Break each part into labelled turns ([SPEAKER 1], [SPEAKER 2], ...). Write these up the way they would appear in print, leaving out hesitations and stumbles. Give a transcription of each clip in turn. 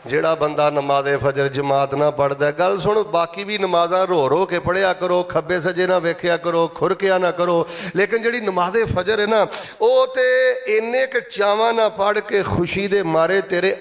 [SPEAKER 1] ਜਿਹੜਾ ਬੰਦਾ ਨਮਾਜ਼ ਫਜਰ ਜਮਾਤ ਨਾ ਪੜਦਾ, ਗੱਲ ਸੁਣ, ਬਾਕੀ ਵੀ ਨਮਾਜ਼ਾਂ ਰੋ ਰੋ ਕੇ ਪੜਿਆ ਕਰੋ, ਖੱਬੇ ਸੱਜੇ ਨਾ ਵੇਖਿਆ ਕਰੋ, ਖੁਰਕਿਆ ਨਾ ਕਰੋ, ਲੇਕਿਨ ਜਿਹੜੀ ਨਮਾਜ਼ ਫਜਰ ਹੈ ਨਾ ਉਹ ਤੇ ਇੰਨੇ ਕੁ ਚਾਵਾਂ ਨਾ ਪੜ੍ਹ ਕੇ ਖੁਸ਼ੀ ਦੇ ਮਾਰੇ ਤੇਰੇ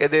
[SPEAKER 1] ਇਹਦੇ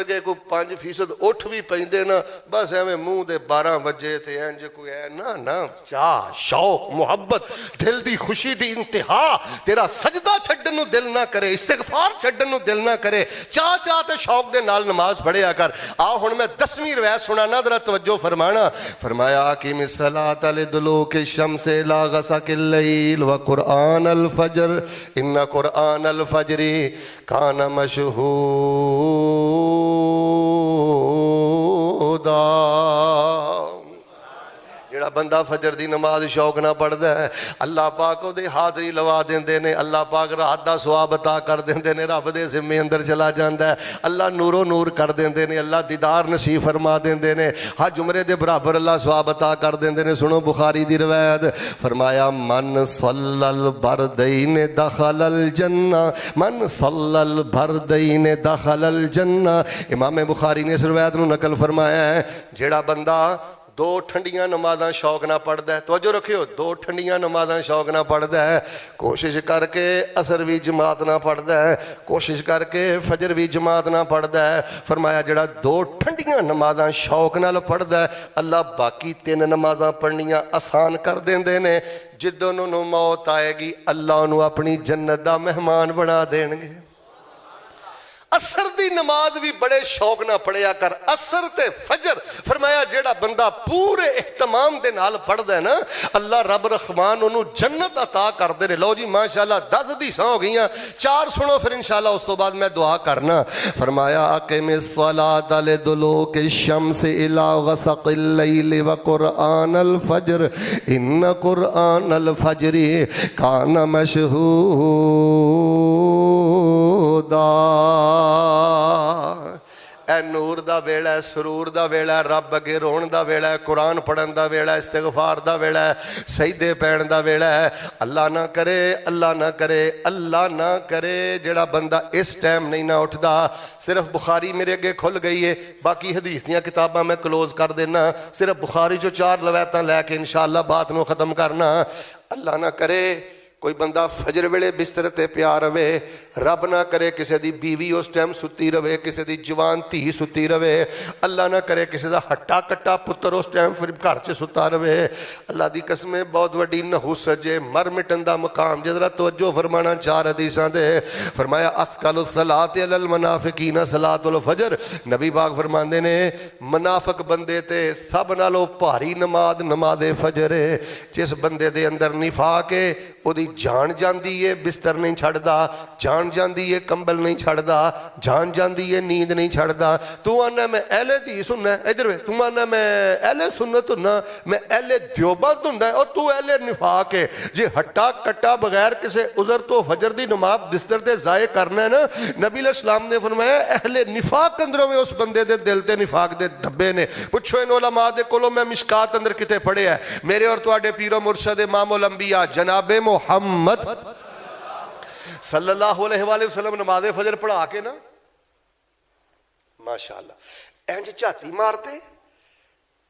[SPEAKER 1] ورگے کوئی 5% اٹھ بھی پیندے نا بس ایویں منہ دے 12 وجے تے انج کوئی ہے نا چاہ شوق محبت دل دی خوشی دی انتہا تیرا سجدہ چھڈن نو دل نہ کرے استغفار چھڈن نو دل نہ کرے چاہ تے شوق دے نال نماز پڑھیا کر آ ہن میں 10ویں روایت سنانا ذرا توجہ فرمانا فرمایا اقیم الصلاۃ لدلوک الشمس الی غسق اللیل وقرآن الفجر ان قرآن الفجر کان مشہودا جڑا بندہ فجر دی نماز شوق نہ پڑھدا ہے اللہ پاک او دے حاضری لوا دیندے نے اللہ پاک رات دا ثواب عطا کر دیندے نے رب دے ذمے اندر چلا جاندا ہے اللہ نور و نور کر دیندے نے اللہ دیدار نصیب فرما دیندے نے ہر جمرے دے برابر اللہ ثواب عطا کر دیندے نے سنو بخاری دی روایت فرمایا من صلی البردین دخل الجنہ من صلی البردین دخل الجنہ امام بخاری نے اس روایت نو نقل فرمایا ہے جڑا بندہ 2 ٹھنڈیاں نمازاں شوق نہ پڑھدا ہے توجہ رکھیو 2 ٹھنڈیاں نمازاں شوق نہ پڑھدا ہے کوشش کر کے عصر بھی جماعت نہ پڑھدا ہے کوشش کر کے فجر بھی جماعت نہ پڑھدا ہے فرمایا جڑا 2 ٹھنڈیاں نمازاں شوق نال پڑھدا ہے اللہ باقی 3 نمازاں پڑھنیاں آسان کر دیندے نے جدوں نوں موت آئے گی اللہ انہوں اپنی جنت دا مہمان بنا دین گے عصر دی نماز بھی بڑے شوق نہ پڑھیا کر عصر تے فجر فرمایا جیڑا بندہ پورے اہتمام دے نال پڑھدا ہے نا اللہ رب رحمان انہوں جنت عطا کر دے لو جی ماشاءاللہ 10 حدیثاں ہو گئیاں 4 سنو پھر انشاءاللہ اس تو بعد میں دعا کرنا فرمایا اقیم الصلاۃ لدلوک الشمس الی غسق اللیل وقرآن الفجر ان قرآن الفجر کان مشہودا اے نور دا ویلا ہے سرور دا ویلا ہے رب اگے رون دا ویلا ہے قرآن پڑھن دا ویلا ہے استغفار دا ویلا ہے سجدے پین دا ویلا ہے اللہ نہ کرے اللہ نہ کرے اللہ نہ کرے جڑا بندہ اس ٹائم نہیں نہ اٹھدا صرف بخاری میرے اگے کھل گئی ہے باقی حدیث دیاں کتاباں میں کلوز کر دینا صرف بخاری جو 4 روایتاں لے کے انشاءاللہ بات نو ختم کرنا اللہ نہ کرے کوئی بندہ فجر ویلے بستر تے پیا رہے رب نہ کرے کسی دی بیوی اس ٹائم ستی رہے کسی دی جوان دھی ستی رہے اللہ نہ کرے کسی دا ہٹا کٹا پتر اس ٹائم پھر گھر چ ستا رہے اللہ دی قسمیں بہت وڈی نحوست جے مر مٹن دا مقام جے ذرا توجہ فرمانا 4 حدیثاں دے فرمایا اثقل الصلاۃ علی المنافقین صلاۃ الفجر نبی پاک فرماندے نے منافق بندے تے سب نالوں بھاری نماز نماز فجر ہے جس بندے دے اندر نفاق ہے او دی جان جاندی ہے بستر نہیں چھڑدا جان جاندی ہے کمبل نہیں چھڑدا جان جاندی ہے نیند نہیں چھڑدا تو آنا میں اہل حدیث ہوں ادھر تو آنا میں اہل سنت ہوں میں اہل دیوبند ہوں اور تو اہل نفاق ہے جی ہٹا کٹا بغیر کسے عذر تو فجر دی نماز بستر دے ضائع کرنا ہے نا نبی علیہ السلام نے فرمایا اہل نفاق اندروں میں اس بندے دے دل تے نفاق دے دھبے نے پوچھو ان علماء دے کولوں میں مشکات اندر کتے پڑھے ہے میرے اور تواڈے پیر و مرشد امام الانبیاء جناب محمد صلی اللہ علیہ وآلہ وسلم نماز فجر پڑھا کے نا ماشاءاللہ اینج چاتی مارتے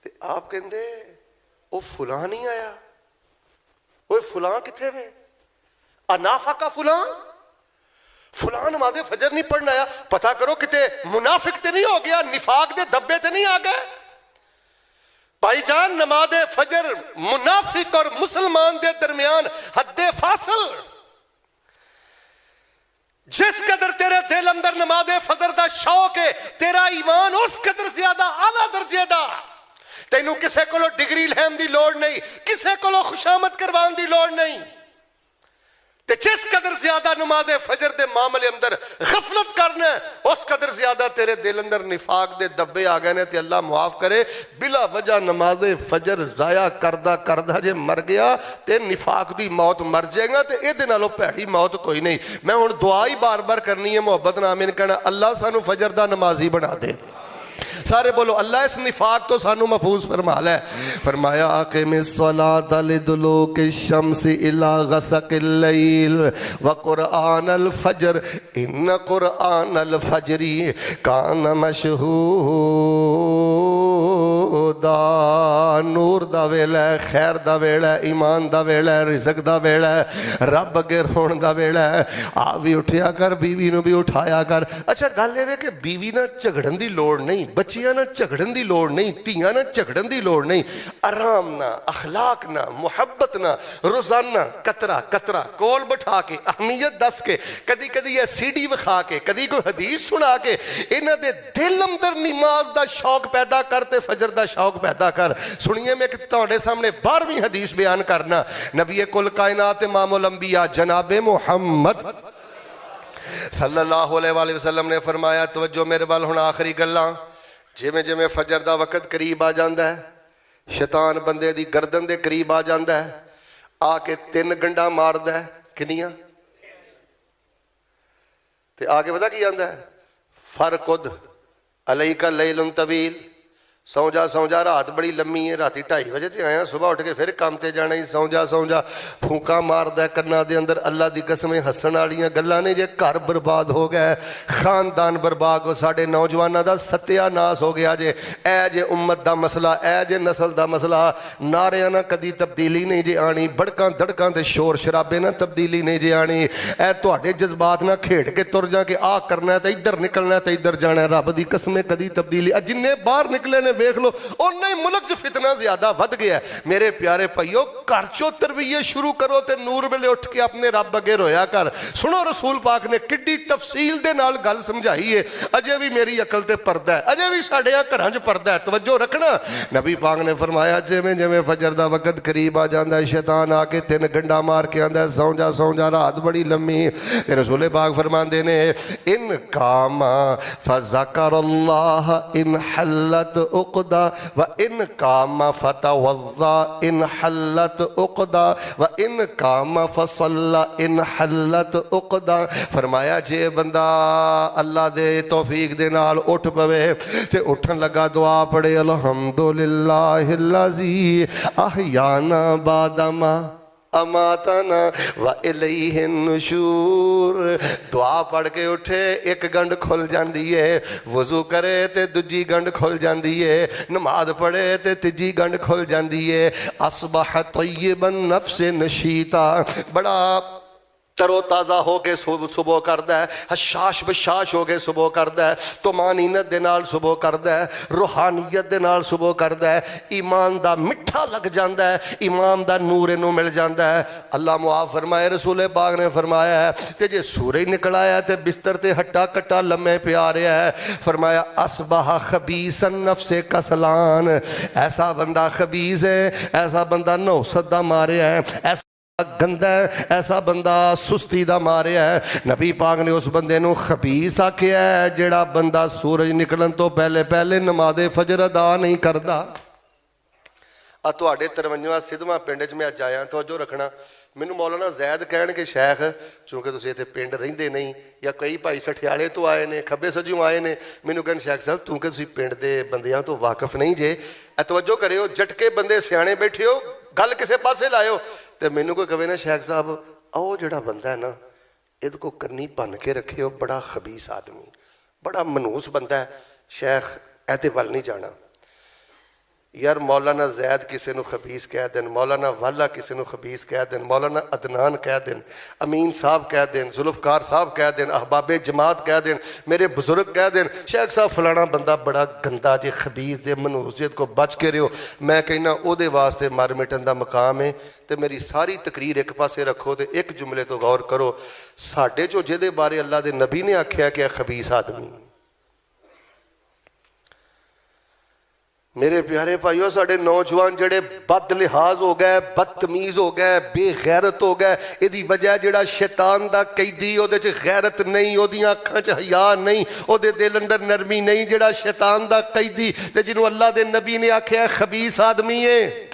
[SPEAKER 1] تے آپ کہندے او فلاں نہیں آیا اوے فلاں کتھے وے انافقہ فلاں نماز فجر نہیں پڑھنا آیا پتہ کرو کتے منافق تے نہیں ہو گیا نفاق دے دبے تے نہیں آ گئے بھائی جان نماز فجر منافق اور مسلمان دے درمیان حد فاصل جس قدر تیرے دل اندر نماز فجر دا شوق ہے تیرا ایمان اس قدر زیادہ اعلیٰ درجے دا تینوں کسے کولو ڈگری لہن دی لوڑ نہیں کسے کولو خوشامد کروان دی لوڑ نہیں تے جس قدر زیادہ نماز فجر دے معاملے اندر غفلت کرنا ہے اس قدر زیادہ تیرے دل اندر نفاق دے دبے آ گئے نے تے اللہ معاف کرے بلا وجہ نماز فجر ضائع کردہ جے مر گیا تے نفاق دی موت مر جائے گا تے اے دے نالوں پیڑی موت کوئی نہیں میں ہن دعا ہی بار بار کرنی ہے محبت نامین کہنا اللہ سانو فجر دا نمازی بنا دے سارے بولو اللہ اس نفاق تو سانو محفوظ فرما لے فرمایا اقیم الصلاۃ لدلوک الشمس الی غسق اللیل وقرآن الفجر ان قرآن الفجر کان مشہودا دا نور دا ویلا ہے، خیر دا ویلا ہے، ایمان دا ویلا ہے، رزق دا ویلا ہے، رب اگے رون دا ویلا ہے۔ آپ بھی اٹھیا کر، بیوی نو بھی اٹھایا کر۔ اچھا گل یہ ہے کہ بیوی نہ جھگڑن دی لوڑ نہیں، بچیاں نہ جھگڑن دی لوڑ نہیں، تیاں نہ جھگڑن دی لوڑ نہیں، آرام نہ، اخلاق نہ، محبت نہ، روزانہ قطرہ قطرہ کول بٹھا کے اہمیت دس کے، کدی کدی یہ سی ڈی وکھا کے، کدی کوئی حدیث سنا کے، انہاں دے دل اندر نماز دا شوق پیدا کرتے، فجر دا شوق پیدا کر۔ سنیے میں کہ تہاڈے سامنے 12ویں حدیث بیان کرنا۔ نبی کل کائنات امام الانبیاء جناب محمد صلی اللہ علیہ وآلہ وسلم نے فرمایا، توجہ میرے وال ہن آخری گلاں، جویں جویں فجر دا وقت قریب آ جاندا ہے، شیطان بندے دی گردن دے قریب آ جاندا ہے، آ کے 3 گنڈا ماردا ہے۔ کنیاں؟ تے آگے پتہ کی آندا ہے؟ فرقد علیک لیل طویل، سو جا رات بڑی لمبی ہے، راتی 2:30 بجے تے آیا، صبح اٹھ کے پھر کام تے جانا ہی، سو جا پھونکا ماردا ہے کنا دے اندر۔ اللہ دی قسم ہسن والیاں گلاں نے، جے گھر برباد ہو گئے، خاندان برباد ہو، ساڈے نوجواناں دا ستیا ناس ہو گیا جے۔ اے جے امت دا مسئلہ، اے جے نسل دا مسئلہ، نعریاں نہ کدی تبدیلی نہیں جے آنی، بڑکاں دڑکاں تے شور شرابے نہ تبدیلی نہیں جے آنی، اے تہاڈے جذبات نہ کھیڑ کے تر جا کہ آ کرنا ہے تے ادھر نکلنا ہے تے ادھر جانا ہے۔ رب دی قسم کدی تبدیلی، جننے باہر نکلے نے ویکھ لو، انہیں ملک جو فتنہ زیادہ ود گیا ہے۔ میرے پیارے پائیو، گھر چو تربیت شروع کرو تے نور ویلے اٹھ کے اپنے رب اگے رویا کر۔ سنو رسول پاک نے کڈی تفصیل دے نال گل سمجھائی ہے، اجے بھی میری عقل تے پردہ ہے، اجے بھی ساڈے گھراں چ پردہ ہے، توجہ رکھنا۔ نبی پاک نے فرمایا، جویں جویں فجر دا وقت قریب آ جاندا ہے، شیطان آ کے 3 گنڈا مار کے آندا ہے، سو جا رات بڑی لمبی۔ تے رسول پاک فرماندے نے، ان قام فذکر اللہ ان حلت عقدہ وَإِنْ قَامَ فَتَوَضَّى إِنْ حَلَّتْ عُقْدَى وَإِنْ قَامَ فَصَلَّى إِنْ حَلَّتْ عُقْدَى۔ فرمایا جے بندہ اللہ دے توفیق دے نال اٹھ پوے تے اٹھن لگا دعا پڑھے، الحمدللہ الذی احیانا بعد ما اماتنا وَإِلَيْهِ النُّشُورُ۔ دعا پڑھ کے اٹھے، ایک گنڈ کھل جاندی ہے، وضو کرے تے دوجی گنڈ کھل جاندی ہے، نماز پڑھے تے تیجی گنڈ کھل جاندی ہے۔ اصبح طیبا نفس نشیتا، بڑا ترو تازہ ہو کے صبح کردہ ہے، حشاش بشاش ہو کے صبح کردہ ہے، طمانینت دے نال صبح کردہ ہے، روحانیت دے نال صبح کردہ ہے، ایمان دا مٹھا لگ جاندہ ہے، ایمان دا نور نو مل جاندہ ہے۔ اللہ معاف فرمائے، رسول پاک نے فرمایا ہے تے جے سورج نکل آیا تے بستر تے ہٹا کٹا لمحے پہ آ رہا ہے، فرمایا اصبح خبیث النفس کسلان، ایسا بندہ خبیث ہے، ایسا بندہ نوست دا مارے ہے، ایسا گندہ ہے، ایسا بندہ سستی دا مارے ہے۔ نبی پاک نے اس بندے نو خبیث آکھیا ہے جیڑا بندہ سورج نکلن تو پہلے نماز فجر ادا نہیں کردا۔ تواڈے 53واں سدھواں پنڈ وچ میں اج آیا، توجہ رکھنا۔ مینوں مولانا زید کہن کہ شیخ چونکہ تسی ایتھے پنڈ رہندے نہیں، یا کئی بھائی سٹھیالے تو آئے نے، کھبے سجوں آئے نے، مینوں کہن شیخ صاحب کیونکہ تسی پنڈ دے بندیاں تو واقف نہیں جے، توجہ کریو، جٹکے بندے سیانے بیٹھے ہو، گل کسے پاسے لائیو۔ تے مینوں کوئی کہے نا شیخ صاحب او جڑا بندہ ہے نا یہ کو کرنی بن کے رکھے ہو، بڑا خبیث آدمی، بڑا منوس بندہ ہے، شیخ ایتے ول نہیں جانا۔ یار مولانا زید کسی نو خبیث کہہ دین، مولانا والا کسی نو خبیث کہہ دین، مولانا عدنان کہہ دین، امین صاحب کہہ دین، ذوالفقار صاحب کہہ دین، احباب جماعت کہہ دین، میرے بزرگ کہہ دین شیخ صاحب فلانا بندہ بڑا گندا جے، خبیث جے، منوسیت کو بچ کے رہو۔ میں کہنا او دے واسطے مر مٹن دا مقام ہے۔ تے میری ساری تقریر ایک پاسے رکھو تے ایک جملے تو غور کرو، ساڈے جو جے دے بارے اللہ دے نبی نے آکھیا کہ خبیث آدمی، میرے پیارے بھائیو ساڈے نوجوان جڑے بد لحاظ ہو گئے، بدتمیز ہو گئے، بے غیرت ہو گئے، ایدی وجہ جڑا شیطان دا قیدی، او دے چ غیرت نہیں، او دیاں اکھاں چ حیا نہیں، او دے دل اندر نرمی نہیں، جڑا شیطان دا قیدی تے جنوں اللہ دے نبی نے آکھیا خبیث آدمی ہے۔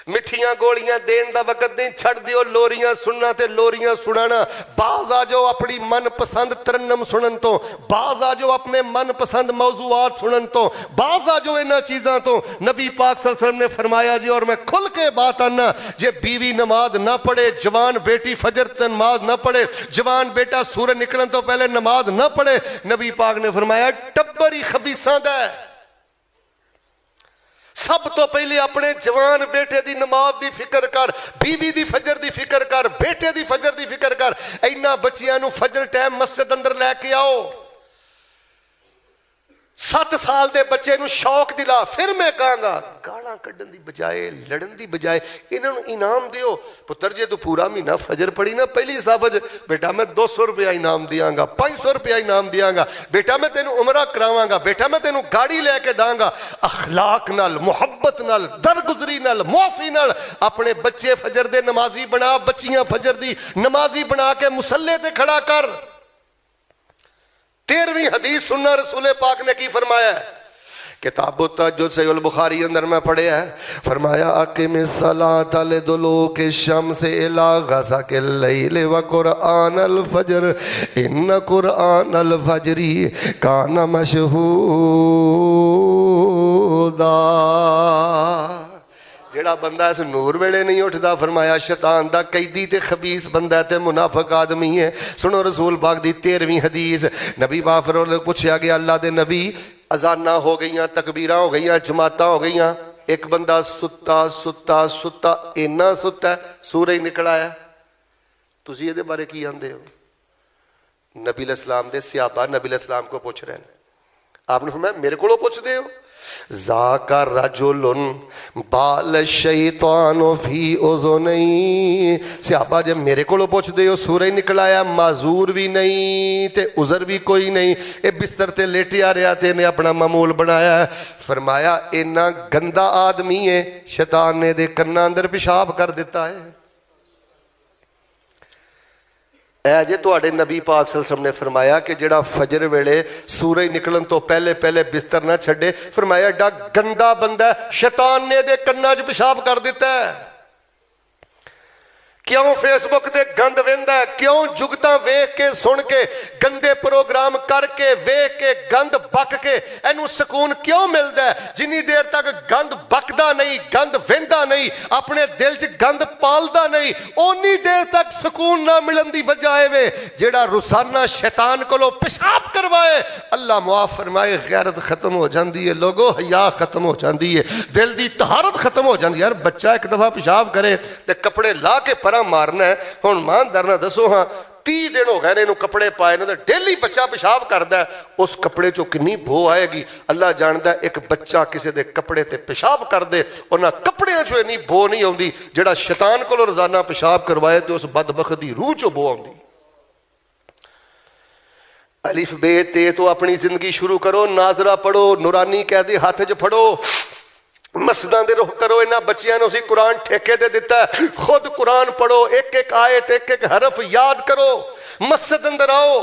[SPEAKER 1] مٹھیاں گولیاں دین دا وقت نہیں، چھڑ دیو لوریاں سننا تے لوریاں سنانا۔ باز آ جاؤ اپنی من پسند ترنم سنن تو، باز آ جاؤ اپنے من پسند موضوعات سنن تو، باز آ جاؤ انہاں چیزاں تو۔ نبی پاک صلی اللہ علیہ وسلم نے فرمایا جی، اور میں کھل کے بات آنا، جے بیوی نماز نہ پڑھے، جوان بیٹی فجر تے نماز نہ پڑھے، جوان بیٹا سورج نکلن تو پہلے نماز نہ پڑھے، نبی پاک نے فرمایا ٹبر ہی خبیثاں دا ہے۔ سب تو پہلے اپنے جوان بیٹے دی نماز دی فکر کر، بیوی دی فجر دی فکر کر، بیٹے دی فجر دی فکر کر. اینا بچیاں نو فجر ٹائم مسجد اندر لے کے آؤ. 7 سال دے بچے نو شوق دلا. پھر میں کہاں گا گالاں کڈن دی بجائے لڑن دی بجائے انہاں نو انعام دیو. پتر جے تو پورا مہینہ فجر پڑھی نا پہلی صاف بیٹا میں 200 روپیہ انعام دیاں گا، 500 روپیہ انعام دیاں گا، بیٹا میں تینوں عمرہ کراواں گا، بیٹا میں تینوں گاڑی لے کے داں گا. اخلاق نال، محبت نال، درگزری نال، معافی نال اپنے بچے فجر دے نمازی بنا، بچیاں فجر دی نمازی بنا کے مصلے تے کھڑا کر. 13ویں حدیث سننا رسول پاک نے کی فرمایا ہے. کتاب التہجد صحیح البخاری اندر میں پڑھیا ہے. فرمایا اقم الصلاۃ لدلوک الشمس الی غسق اللیل وقرآن الفجر ان قرآن الفجر کان مشہودا. جیڑا بندہ اس نور ویلے نہیں اٹھدا فرمایا شیطان دا قیدی تے خبیث بندہ تے منافق آدمی ہے. سنو رسول پاک دی 13ویں حدیث. نبی بافر پوچھا گیا اللہ دے نبی اذاناں ہو گئیاں، تکبیراں ہو گئیاں، جماعتاں ہو گئیاں، ایک بندہ ستا ستا ستا اینا ستا ہے سورج نکل آیا، تسی یہ بارے کی آندے ہو؟ نبی علیہ السلام دے صحابہ نبی علیہ السلام کو پوچھ رہے ہیں. آپ نے فرمایا میرے کو پوچھ دے ہو؟ ذاک رجل بال الشیطان فی اذنی. صحابہ جب میرے کو پوچھ دے ہو سورج نکل آیا، معذور بھی نہیں تے عذر بھی کوئی نہیں، اے بستر تے لیٹیا رہا تے نے اپنا معمول بنایا ہے. فرمایا اینا گندا آدمی ہے شیطان نے دے کنا اندر پیشاب کر دیتا ہے. اے جے تواڈے نبی پاک صلی اللہ علیہ وسلم نے فرمایا کہ جڑا فجر ویلے سورج نکلن تو پہلے پہلے بستر نہ چھڈے، فرمایا ایڈا گندا بندہ ہے شیطان نے دے کناں وچ پیشاب کر دیتا ہے. کیوں فیس بک دے گند ویندا ہے؟ کیوں جگتاں ویکھ کے سن کے گندے پروگرام کر کے ویکھ کے گند بک کے اینو سکون کیوں ملدا ہے؟ جنی دیر تک گند بکدا نہیں، گند ویندا نہیں، اپنے دل چ گند پالدا نہیں، اونی دیر تک سکون نہ ملن دی وجہ ہے جیڑا روزانہ شیطان کولو پیشاب کروائے. اللہ معاف فرمائے غیرت ختم ہو جاندی ہے لوگو، حیا ختم ہو جاندی ہے، دل دی طہارت ختم ہو جاندی ہے. یار بچہ ایک دفعہ پیشاب کرے تے کپڑے لا کے مارنا ہے. ہن مان درنا دسو ہاں 30 دن ہو گئے نے انہوں کپڑے پائے نے ڈیلی بچہ پیشاب کردا ہے، اس کپڑے چوں کنی بو آئے گی اللہ جاندا ہے. ایک بچہ کسی دے کپڑے تے پیشاب کر دے انہاں کپڑیاں چوں اتنی بو نہیں آندی جڑا شیطان کولوں روزانہ پیشاب کروائے تے اس بدبخت دی روح چوں بو آندی. الف بے تے تو اپنی زندگی شروع کرو، ناظرہ پڑھو، نورانی قیدی ہاتھ وچ پھڑو، مسجداں دے رخ کرو. انہاں بچیاں نے اسی قرآن ٹھیکے دے دیتا ہے، خود قرآن پڑھو، ایک ایک آیت ایک ایک حرف یاد کرو، مسجد اندر آؤ.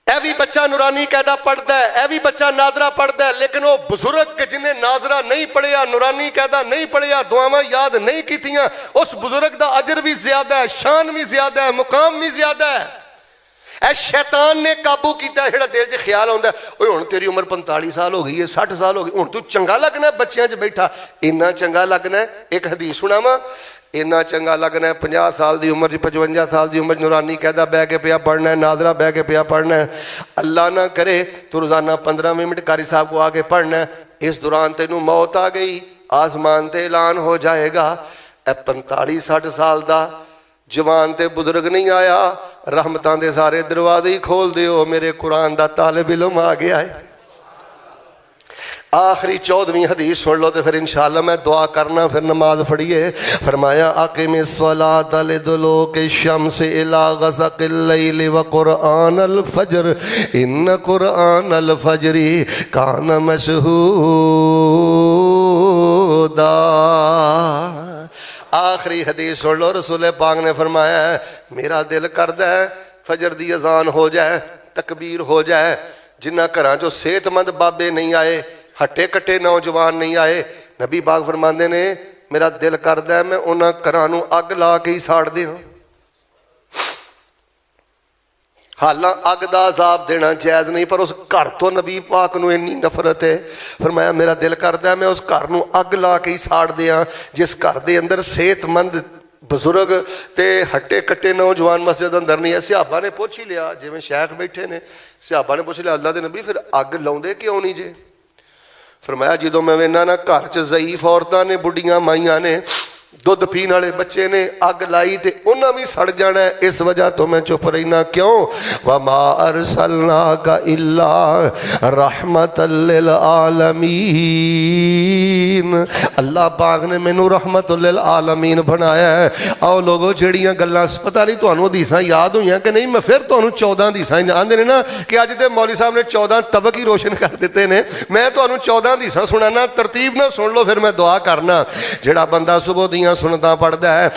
[SPEAKER 1] اے بھی بچہ نورانی قاعدہ پڑھتا ہے، اے بھی بچہ ناظرہ پڑھتا ہے، لیکن وہ بزرگ کے جنہیں ناظرہ نہیں پڑھیا، نورانی قاعدہ نہیں پڑھیا، دعاواں یاد نہیں کیتیاں، اس بزرگ دا اجر بھی زیادہ ہے، شان بھی زیادہ ہے، مقام بھی زیادہ ہے. اے شیطان نے قابو کیتا ہے. جڑا دل چ خیال ہوندا ہے اوے ہن تیری عمر 45 سال ہو گئی ہے، 60 سال ہو گئی، ہن تو چنگا لگنا ہے بچیاں چ بیٹھا، اینا چنگا لگنا ہے. ایک حدیث سناواں، اینا چنگا لگنا ہے 50 سال دی عمر 55 سال دی عمر نورانی قاعدہ بہ کے پیا پڑھنا ہے، ناظرہ بہ کے پیا پڑھنا ہے. اللہ نہ کرے تو روزانہ 15 منٹ قاری صاحب کو آگے پڑھنا ہے. اس دوران تینوں موت آ گئی، آسمان تے اعلان ہو جائے گا اے 45-60 سال دا جوان تے بزرگ نہیں آیا، رحمتاں دے سارے دروازے ہی کھول دیو، میرے قرآن دا طالب علم آ گیا ہے. آخری 14ویں حدیث سن لو تو پھر انشاءاللہ میں دعا کرنا، پھر نماز پڑھیے. فرمایا اقم الصلاۃ لدلوک الشمس الی غسق اللیل وقرآن الفجر ان قرآن الفجر کان مشہودا. آخری حدیث سن لو، رسول پاک نے فرمایا ہے میرا دل کردا ہے فجر دی اذان ہو جائے، تکبیر ہو جائے. جنہ گھراں چوں صحت مند بابے نہیں آئے، ہٹے کٹے نوجوان نہیں آئے، نبی پاک فرماندے نے میرا دل کردا ہے میں انہاں گھراں نوں اگ لا کے ہی ساڑ دیاں. حالاں اگ دا عذاب دینا جائز نہیں، پر اس گھر تو نبی پاک نو اتنی نفرت ہے، فرمایا میرا دل کردا ہے میں اس گھر نو اگ لا کے ہی ساڑ دیاں جس گھر دے اندر صحت مند بزرگ تے ہٹے کٹے نوجوان مسجد اندر نہیں ہے. صحابہ نے پوچھ ہی لیا، جویں شیخ بیٹھے نے، صحابہ نے پوچھ لیا اللہ دے نبی پھر اگ لاؤندے کیوں نہیں جے؟ فرمایا جدوں میں وینا نا گھر چ ضعیف عورتاں نے بڑھیاں مائیاں نے دودھ پین والے بچے نے اگ لائی تے انہاں بھی سڑ جانا ہے اس وجہ تو میں چپ رہنا کیوں وما ارسلناک الا رحمت للعالمین اللہ پاک نے مینوں رحمت للعالمین بنایا ہے آؤ لوگو جڑیاں گلاں پتہ نہیں تانوں حدیثاں یاد ہوئیاں کہ نہیں میں پھر تانوں 14 حدیثاں آندے نے نا کہ اج تے مولوی صاحب نے 14 طبق ہی روشن کر دیتے نے میں تانوں 14 حدیثاں سنانا ترتیب نہ سن لو پھر میں دعا کرنا جڑا بندہ صبح دیاں سنتا پڑھتا ہے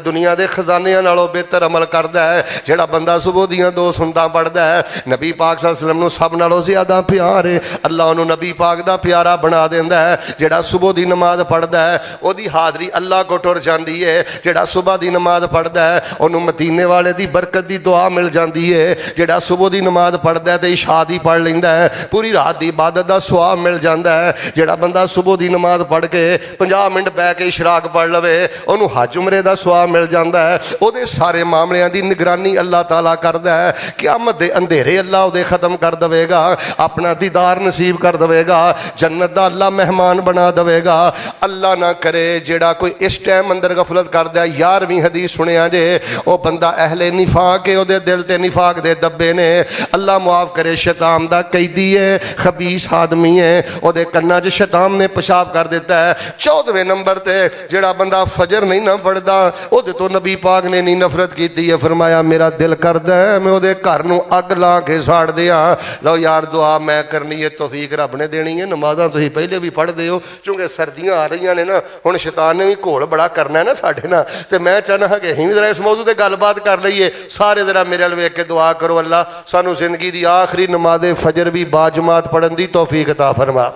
[SPEAKER 1] دنیا دے خزانے نالوں بہتر عمل کرتا ہے جڑا بندہ صبح دیاں 2 سنتا پڑھتا ہے نبی پاک صلی اللہ علیہ وسلم نو سب نالوں زیادہ پیار ہے اللہ انہوں نبی پاک دا پیارا بنا دیندا ہے جڑا صبح دی نماز پڑھتا ہے او دی حاضری اللہ کو ٹر جاندی ہے جڑا صبح دی نماز پڑھتا ہے انہوں مدینے والے دی برکت دی دعا مل جاندی ہے جڑا صبح دی نماز پڑھتا ہے تے عشاء دی پڑھ لیندا ہے پوری رات دی عبادت دا ثواب مل جاندا ہے جڑا بندہ صبح دی نماز پڑھ کے 50 منٹ بیٹھ کے اشراق پڑھ لوے انہوں حج عمرے دا ثواب مل جاندا ہے او دے سارے معاملیاں دی نگرانی اللہ تعالیٰ کردا ہے قیامت دے اندھیرے اللہ او دے ختم کر دے گا اپنا دیدار نصیب کر دے گا جنت دا اللہ مہمان بنا دے گا اللہ نہ کرے جیڑا کوئی اس ٹائم اندر غفلت کردا ہے 11ویں حدیث سنیا جے او بندہ اہل نفاق ہے او دے دل تے نفاق دے دبے نے اللہ معاف کرے شیطان دا قیدی ہے خبیث آدمی ہے او دے کناں چ شیطان نے پیشاب کر دیتا ہے 14ویں نمبر تے جیڑا بندہ فجر نہیں نہ پڑھدا او دے تو نبی پاک نے نہیں نفرت کیتی ہے فرمایا میرا دل کردا ہے میں او دے گھر نو اگ لا کے ساڑ دیاں لو یار دعا میں کرنی ہے توفیق رب نے دینی ہے نمازاں تسی پہلے بھی پڑھ دے ہو چونکہ سردیاں آ رہی نے نا ہن شیطان نے بھی گھول بڑا کرنا ہے نا ساڈے نا تے میں چاہنا کہ ہی ذرا اس موضوع تے گل بات کر لئیے سارے ذرا میرے ال ویکھ کے دعا کرو اللہ سانو زندگی دی آخری نماز فجر بھی باجماعت پڑھن دی توفیق عطا فرما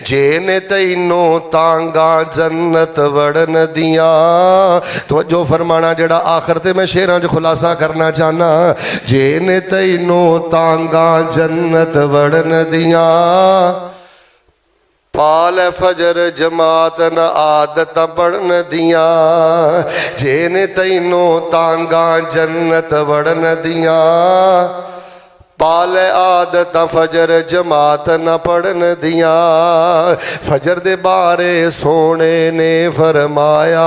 [SPEAKER 1] جینے تینوں تانگاں جنت وڑن دیاں توجہ فرمانا جڑا آخر تے میں شیراں جو خلاصہ کرنا چاہنا جینے تینوں تانگاں جنت وڑن دیاں پال فجر جماعت نہ عادت پڑھن دیاں جینے تینوں تانگاں جنت وڑن دیاں پال عادت فجر جماعت نہ پڑھن دیاں فجر دے بارے سونے نے فرمایا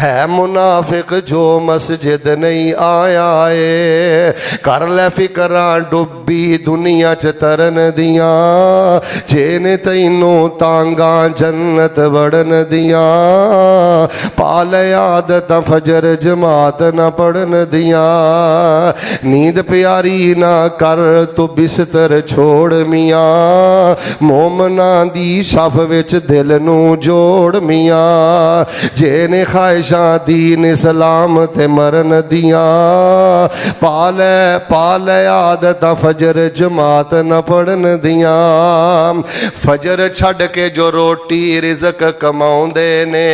[SPEAKER 1] ہے منافق جو مسجد نہیں آیا ہے کر لے فکراں ڈبی دنیا چ ترن دیاں جینے تینوں تانگاں جنت وڑن دیاں پال عادت فجر جماعت نہ پڑھن دیاں نیند پیاری نہ کر تو بستر چھوڑ میاں مومناں دی صف وچ دل نو جوڑ میاں جینے خواہشاں دین اسلام تے مرن دیاں پال عادت فجر جماعت نہ پڑھن دیاں فجر چھڈ کے جو روٹی رزق کماؤندے نے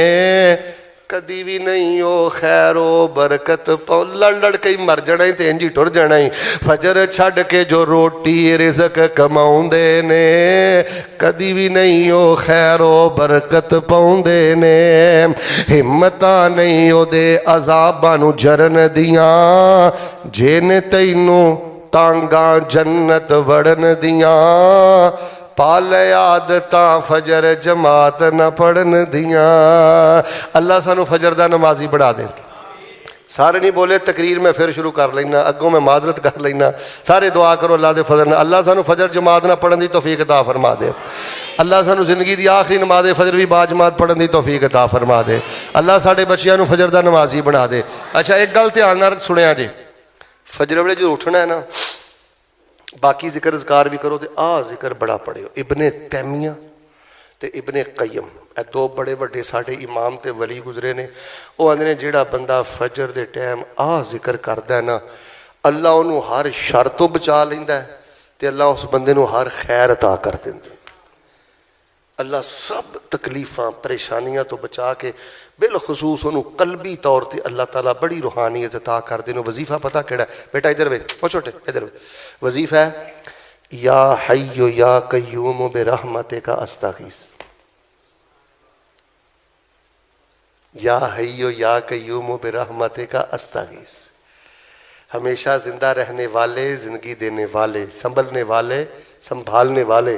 [SPEAKER 1] کدی بھی نہیں او خیر و برکت لڑ کے مر جانا ہی تے انجی ٹر جانا ہی فجر چھڈ کے جو روٹی رزق کماؤندے نے کدی بھی نہیں او خیر و برکت پاؤندے نے ہمتاں نہیں او دے عذاباں نو جرن دیاں جینے تینوں تانگاں جنت وڑن دیاں پال عادتاں فجر جماعت نہ پڑھن دیاں اللہ سانو فجر دا نمازی بڑھا دے سارے نہیں بولے تقریر میں پھر شروع کر لینا اگوں میں معذرت کر لینا سارے دعا کرو اللہ دے فضل نہ اللہ سانو فجر جماعت نہ پڑھن دی توفیق عطا فرما دے اللہ سانو زندگی دی آخری نماز فجر بھی با جماعت پڑھن دی توفیق عطا فرما دے اللہ ساڈے بچیاں نو فجر دا نمازی بنا دے اچھا ایک گل دھیان نال سنیا جی فجر ویلے جو اٹھنا ہے نا باقی ذکر اذکار بھی کرو تے ذکر بڑا پڑھو ابن تیمیہ تے ابن قیم اے 2 بڑے وڈے ساڈے امام تے ولی گزرے نے وہ آندے نے جیڑا بندہ فجر دے ٹائم ذکر کردا ہے نا اللہ انہوں ہر شر تو بچا لیندا ہے تے اللہ اس بندے نو ہر خیر عطا کر دیندا اللہ سب تکلیفاں پریشانیاں تو بچا کے بالخصوص انہوں قلبی طور تے اللہ تعالیٰ بڑی روحانیت عطا کر دے وظیفہ پتہ کیڑا ہے بیٹا ادھر وے او چھوٹے ادھر وے وظیفہ ہے یا حی یا قیوم برحمتک استغیث یا حی یا قیوم برحمتک استغیث ہمیشہ زندہ رہنے والے زندگی دینے والے سنبھلنے والے سنبھالنے والے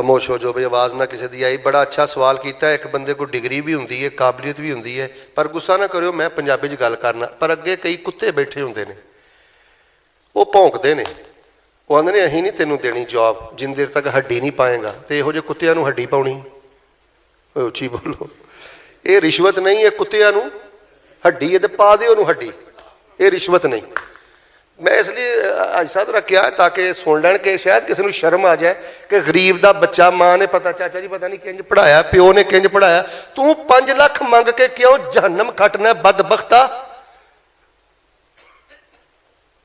[SPEAKER 1] خاموش ہو جو بھائی آواز نہ کسی دی آئی. بڑا اچھا سوال کیتا ہے. ایک بندے کو ڈگری بھی ہوندی ہے, قابلیت بھی ہوندی ہے, پر غصہ نہ کریو میں پنجابی چ گل کرنا. پر اگے کئی کتے بیٹھے ہوندے نے, وہ بھونکدے نے, وہ آندے نے اہیں نہیں تینوں دینی جاب جن دیر تک ہڈی نہیں پائے گا. تو یہو جہے کتیاں نوں ہڈی پاؤنی, اچھی بولو, یہ رشوت نہیں ہے. کتیاں نوں ہڈی ہے تو پا دیو انہوں ہڈی, یہ رشوت نہیں. میں اس لیے حاجی صاحب رکھیا ہے تاکہ سن لین کہ شاید کسی کو شرم آ جائے کہ غریب دا بچہ ماں نے پتا چاچا جی پتہ نہیں کنج پڑھایا, پیو نے کنج پڑھایا, تو 5 لاکھ منگ کے کیوں جہنم کھٹنا ہے بدبختہ.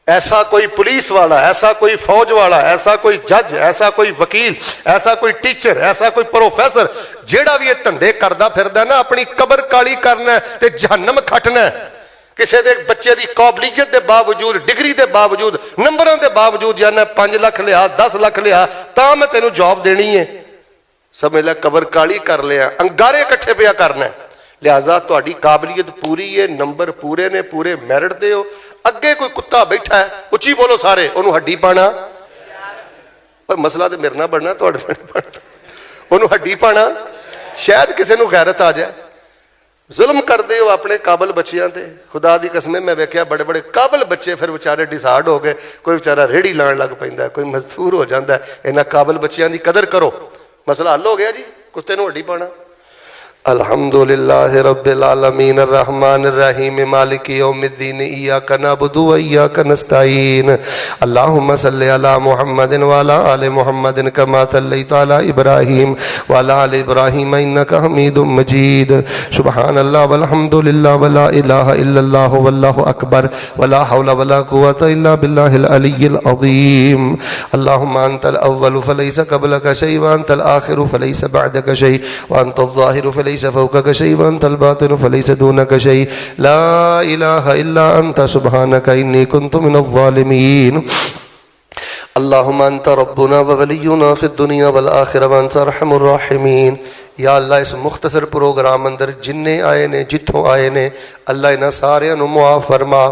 [SPEAKER 1] ایسا کوئی پولیس والا, ایسا کوئی فوج والا, ایسا کوئی جج, ایسا کوئی وکیل, ایسا کوئی ٹیچر, ایسا کوئی پروفیسر جیڑا بھی یہ دھندے کردا پھردا ہے نا, اپنی قبر کالی کرنا ہے تے جہنم کھٹنا ہے. کسی دے بچے دی قابلیت دے باوجود, ڈگری دے باوجود, نمبروں دے باوجود جانا 5 لاکھ لیا, 10 لاکھ لیا, تا میں تینوں جاب دینی ہے. سمجھ لے قبر کالی کر لیا, انگارے کٹھے پیا کرنا ہے. لہذا تہاڈی قابلیت پوری ہے, نمبر پورے نے, پورے میرٹ دے ہو. اگے کوئی کتا بیٹھا ہے, اچھی بولو سارے, انہوں ہڈی پانا. پر مسئلہ تو میرے نہ بڑھنا, تہاڈے نال نہیں بڑھنا. انہوں ہڈی پانا, شاید کسی نوں غیرت آ جائے. ظلم کر دے ہو اپنے قابل بچیاں تے. خدا دی قسم میں ویکھیا بڑے بڑے قابل بچے پھر بیچارے ڈسارڈ ہو گئے. کوئی بیچارہ ریڑھی لان لگ پیندا ہے, کوئی مزدور ہو جاندا ہے. انہاں قابل بچیاں دی قدر کرو, مسئلہ حل ہو گیا جی. کتے نوں ہڈی پانا. الحمدللہ رب العالمین الرحمن الرحیم مالک یوم الدین ایاک نعبد و ایاک نستعین. اللہم صلی علی محمد وعلی آل محمد کما صلیت علی ابراہیم وعلی آل ابراہیم انک حمید مجید. سبحان اللہ والحمدللہ ولا الہ الا اللہ واللہ اکبر ولا حول ولا قوة الا باللہ العلی العظیم. اللہم انت الاول فلیس قبلک شیء وانت الآخر فلیس بعدک شیء وانت الظاہر فلیس ليس فوقك شيء وأنت الباطن فليس دونك شيء لا إله إلا أنت سبحانك إني كنت من الظالمين. اللهم أنت ربنا وولينا في الدنيا والآخرة وأنت أرحم الراحمين. یا اللہ اس مختصر پروگرام اندر جننے آئے نے, جتھوں آئے نے, اللہ انہاں سارے نو معاف فرما.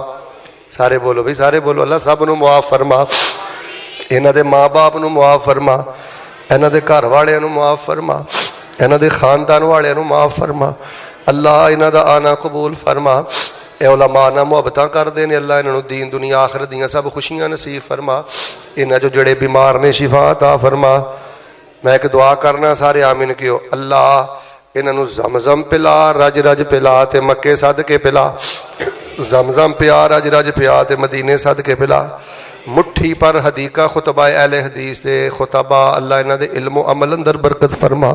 [SPEAKER 1] سارے بولو بھائی, سارے بولو, اللہ سب نو معاف فرما. انہاں دے ماں باپ نو معاف فرما, انہاں دے گھر والے نو معاف فرما, انہاں دے خاندان والے نو معاف فرما. اللہ انہاں دا آنا قبول فرما. اے علماء نہ محبتاں کر دے نے, اللہ انہاں نو دین دنیا آخرت دیاں سب خوشیاں نصیب فرما. انہاں جو جڑے بیمار نے شفا عطا فرما. میں ایک دعا کرنا, سارے آمین کیو. اللہ انہاں نو زمزم پلا, رج رج پلا تے مکے صدقے پلا. زمزم پیا, رج رج پیا تے مدینے صدقے پلا. مٹھی پر حدیقہ خطبہ اہل حدیث دے خطبہ, اللہ انہاں دے علم و عمل اندر برکت فرما.